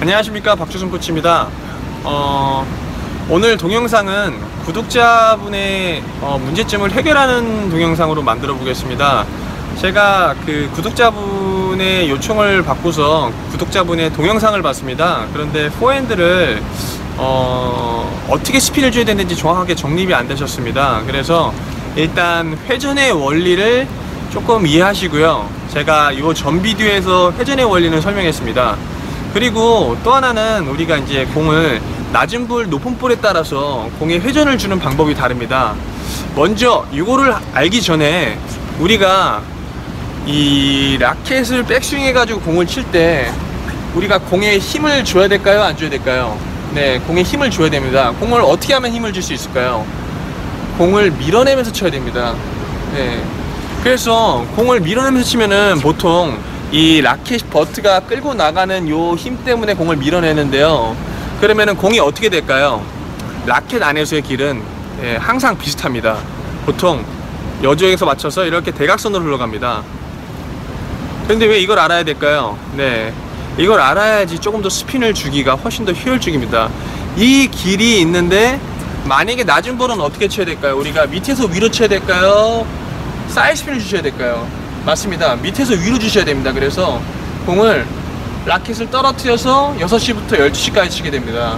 안녕하십니까, 박주승 코치입니다. 오늘 동영상은 구독자분의 문제점을 해결하는 동영상으로 만들어 보겠습니다. 제가 그 구독자분의 요청을 받고서 구독자분의 동영상을 봤습니다. 그런데 포핸드를 어떻게 스핀을 줘야 되는지 정확하게 정립이 안 되셨습니다. 그래서 일단 회전의 원리를 조금 이해하시고요. 제가 이 전 비디오에서 회전의 원리는 설명했습니다. 그리고 또 하나는 우리가 이제 공을 낮은 볼, 높은 볼에 따라서 공에 회전을 주는 방법이 다릅니다. 먼저 이거를 알기 전에 우리가 이 라켓을 백스윙 해가지고 공을 칠 때 우리가 공에 힘을 줘야 될까요? 안 줘야 될까요? 네, 공에 힘을 줘야 됩니다. 공을 어떻게 하면 힘을 줄 수 있을까요? 공을 밀어내면서 쳐야 됩니다. 네. 그래서 공을 밀어내면서 치면은 보통 이 라켓 버트가 끌고 나가는 요 힘 때문에 공을 밀어내는데요. 그러면은 공이 어떻게 될까요? 라켓 안에서의 길은 항상 비슷합니다. 보통 여주에서 맞춰서 이렇게 대각선으로 흘러갑니다. 그런데 왜 이걸 알아야 될까요? 네, 이걸 알아야지 조금 더 스핀을 주기가 훨씬 더 효율적입니다. 이 길이 있는데 만약에 낮은 볼은 어떻게 쳐야 될까요? 우리가 밑에서 위로 쳐야 될까요? 사이드 스핀을 주셔야 될까요? 맞습니다. 밑에서 위로 주셔야 됩니다. 그래서 공을 라켓을 떨어뜨려서 6시부터 12시까지 치게 됩니다.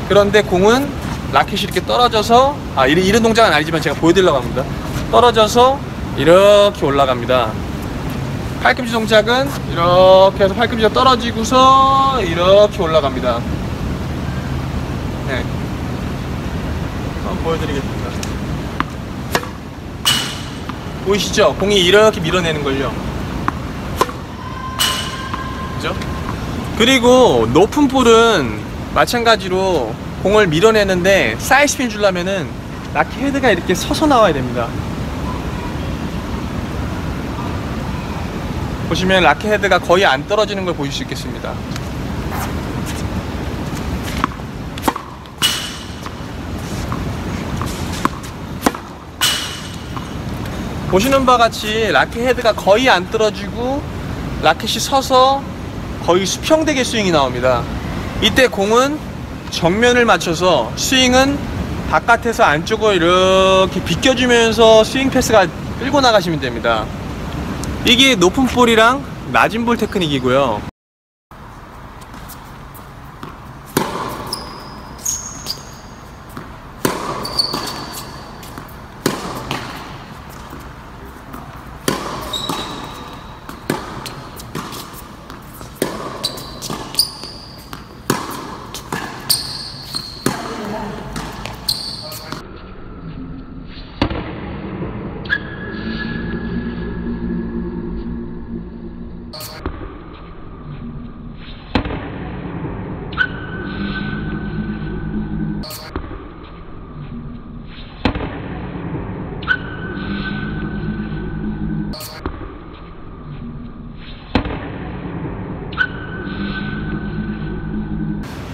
그런데 공은 라켓이 이렇게 떨어져서 이런 동작은 아니지만 제가 보여드리려고 합니다. 떨어져서 이렇게 올라갑니다. 팔꿈치 동작은 이렇게 해서 팔꿈치가 떨어지고서 이렇게 올라갑니다. 네, 한번 보여드리겠습니다. 보이시죠? 공이 이렇게 밀어내는 걸요. 그죠? 그리고 높은 볼은 마찬가지로 공을 밀어내는데 사이드 스핀 주려면은 라켓 헤드가 이렇게 서서 나와야 됩니다. 보시면 라켓 헤드가 거의 안 떨어지는 걸 보실 수 있겠습니다. 보시는 바와 같이 라켓 헤드가 거의 안 떨어지고 라켓이 서서 거의 수평되게 스윙이 나옵니다. 이때 공은 정면을 맞춰서 스윙은 바깥에서 안쪽으로 이렇게 비껴주면서 스윙 패스가 끌고 나가시면 됩니다. 이게 높은 볼이랑 낮은 볼 테크닉이고요.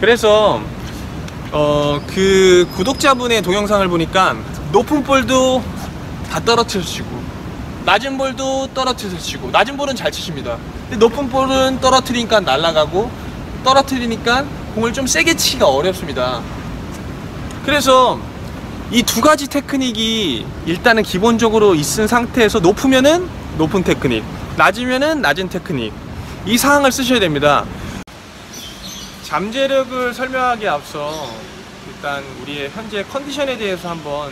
그래서 그 구독자분의 동영상을 보니까 높은 볼도 다 떨어뜨려 치고 낮은 볼도 떨어뜨려 치고, 낮은 볼은 잘 치십니다. 근데 높은 볼은 떨어뜨리니까 날아가고 떨어뜨리니까 공을 좀 세게 치기가 어렵습니다. 그래서 이 두 가지 테크닉이 일단은 기본적으로 있은 상태에서 높으면은 높은 테크닉, 낮으면은 낮은 테크닉, 이 상황을 쓰셔야 됩니다. 잠재력을 설명하기에 앞서 일단 우리의 현재 컨디션에 대해서 한번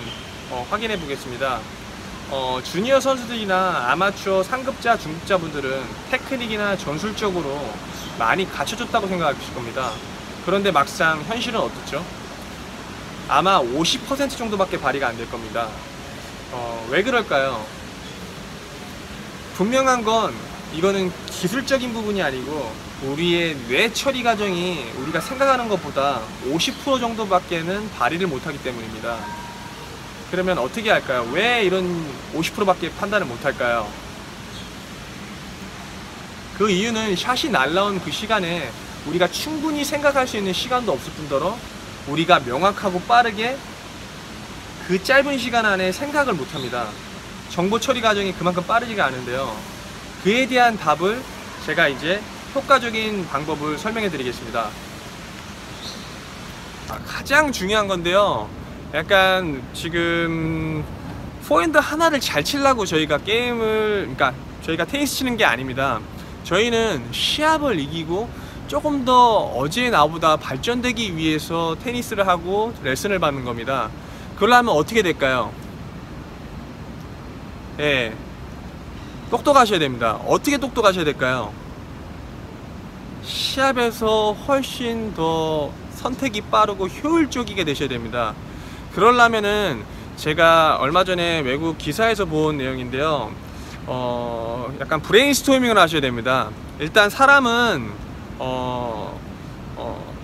확인해 보겠습니다. 주니어 선수들이나 아마추어 상급자, 중급자 분들은 테크닉이나 전술적으로 많이 갖춰졌다고 생각하실 겁니다. 그런데 막상 현실은 어떻죠? 아마 50% 정도밖에 발휘가 안 될 겁니다. 왜 그럴까요? 분명한 건 이거는 기술적인 부분이 아니고 우리의 뇌 처리 과정이 우리가 생각하는 것보다 50% 정도밖에는 발휘를 못하기 때문입니다. 그러면 어떻게 할까요? 왜 이런 50%밖에 판단을 못할까요? 그 이유는 샷이 날라온 그 시간에 우리가 충분히 생각할 수 있는 시간도 없을 뿐더러 우리가 명확하고 빠르게 그 짧은 시간 안에 생각을 못합니다. 정보 처리 과정이 그만큼 빠르지가 않은데요. 그에 대한 답을 제가 이제 효과적인 방법을 설명해 드리겠습니다. 가장 중요한 건데요. 약간 지금 포핸드 하나를 잘 치려고 저희가 그러니까 저희가 테니스 치는 게 아닙니다. 저희는 시합을 이기고 조금 더 어제의 나보다 발전되기 위해서 테니스를 하고 레슨을 받는 겁니다. 그러려면 어떻게 될까요? 예, 똑똑하셔야 됩니다. 어떻게 똑똑하셔야 될까요? 시합에서 훨씬 더 선택이 빠르고 효율적이게 되셔야 됩니다. 그러려면은 제가 얼마 전에 외국 기사에서 본 내용인데요. 약간 브레인스토밍을 하셔야 됩니다. 일단 사람은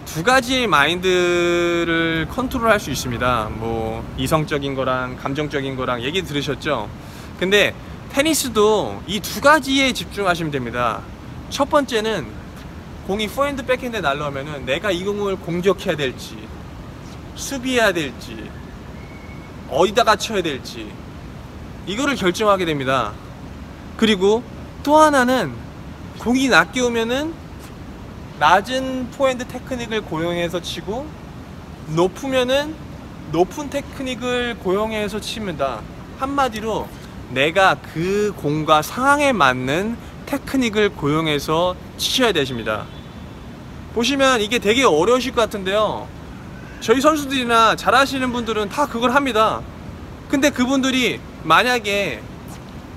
두 가지의 마인드를 컨트롤할 수 있습니다. 뭐 이성적인 거랑 감정적인 거랑 얘기 들으셨죠? 근데 테니스도 이 두 가지에 집중하시면 됩니다. 첫 번째는 공이 포핸드 백핸드에 날라오면은 내가 이 공을 공격해야 될지 수비해야 될지 어디다가 쳐야 될지 이거를 결정하게 됩니다. 그리고 또 하나는 공이 낮게 오면은 낮은 포핸드 테크닉을 고용해서 치고 높으면은 높은 테크닉을 고용해서 칩니다. 한마디로 내가 그 공과 상황에 맞는 테크닉을 고용해서 치셔야 되십니다. 보시면 이게 되게 어려우실 것 같은데요. 저희 선수들이나 잘하시는 분들은 다 그걸 합니다. 근데 그분들이 만약에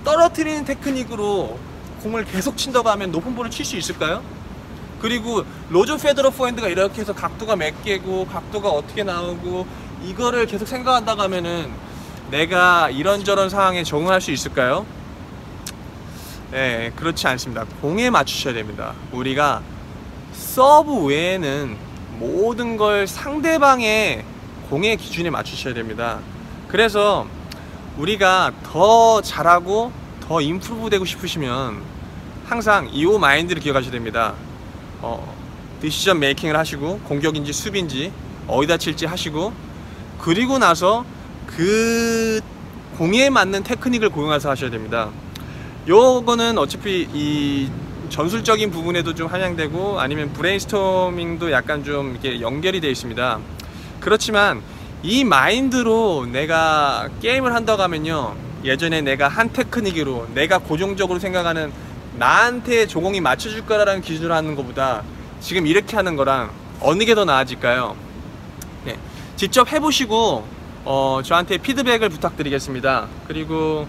떨어뜨리는 테크닉으로 공을 계속 친다고 하면 높은 볼을 칠 수 있을까요? 그리고 로저 페더러 포핸드가 이렇게 해서 각도가 몇 개고 각도가 어떻게 나오고 이거를 계속 생각한다고 하면은 내가 이런저런 상황에 적응할 수 있을까요? 네, 그렇지 않습니다. 공에 맞추셔야 됩니다. 우리가 서브 외에는 모든 걸 상대방의 공의 기준에 맞추셔야 됩니다. 그래서 우리가 더 잘하고 더 임프루브 되고 싶으시면 항상 이 마인드를 기억하셔야 됩니다. 디시전 메이킹을 하시고 공격인지 수비인지 어디다 칠지 하시고 그리고 나서 그 공에 맞는 테크닉을 고용해서 하셔야 됩니다. 요거는 어차피 이 전술적인 부분에도 좀 한양되고 아니면 브레인스토밍도 약간 좀 이렇게 연결이 되어 있습니다. 그렇지만 이 마인드로 내가 게임을 한다고 하면요, 예전에 내가 한 테크닉으로 내가 고정적으로 생각하는 나한테 조공이 맞춰줄 거라는 기준으로 하는 것보다 지금 이렇게 하는 거랑 어느 게 더 나아질까요? 네, 직접 해보시고 저한테 피드백을 부탁드리겠습니다. 그리고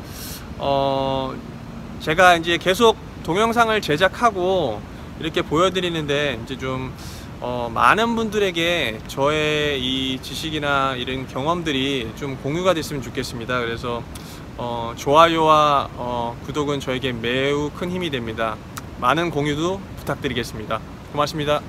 제가 이제 계속 동영상을 제작하고 이렇게 보여드리는데 이제 좀 많은 분들에게 저의 이 지식이나 이런 경험들이 좀 공유가 됐으면 좋겠습니다. 그래서 좋아요와 구독은 저에게 매우 큰 힘이 됩니다. 많은 공유도 부탁드리겠습니다. 고맙습니다.